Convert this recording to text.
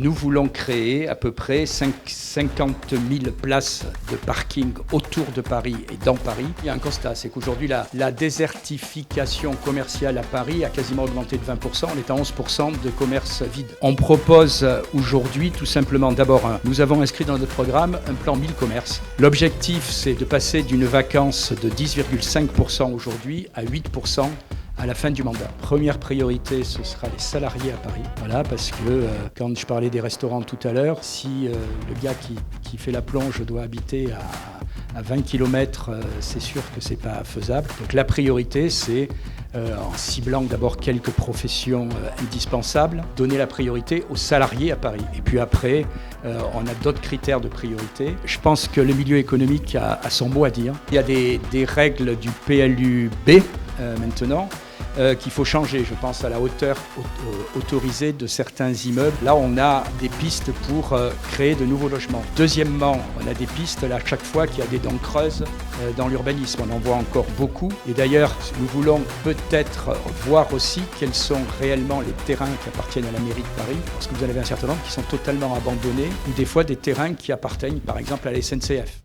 Nous voulons créer à peu près 50 000 places de parking autour de Paris et dans Paris. Il y a un constat, c'est qu'aujourd'hui la désertification commerciale à Paris a quasiment augmenté de 20%. On est à 11% de commerce vide. On propose aujourd'hui tout simplement, d'abord, nous avons inscrit dans notre programme un plan 1000 commerces. L'objectif, c'est de passer d'une vacance de 10,5% aujourd'hui à 8% à la fin du mandat. Première priorité, ce sera les salariés à Paris. Voilà, parce que quand je parlais des restaurants tout à l'heure, si le gars qui fait la plonge doit habiter à 20 km, c'est sûr que c'est pas faisable. Donc la priorité, c'est en ciblant d'abord quelques professions indispensables, donner la priorité aux salariés à Paris. Et puis après, on a d'autres critères de priorité. Je pense que le milieu économique a son mot à dire. Il y a des règles du PLUB maintenant qu'il faut changer. Je pense à la hauteur autorisée de certains immeubles. Là, on a des pistes pour créer de nouveaux logements. Deuxièmement, on a des pistes là, chaque fois qu'il y a des dents creuses dans l'urbanisme. On en voit encore beaucoup. Et d'ailleurs, nous voulons peut-être voir aussi quels sont réellement les terrains qui appartiennent à la mairie de Paris, parce que vous en avez un certain nombre qui sont totalement abandonnés, ou des fois des terrains qui appartiennent par exemple à la SNCF.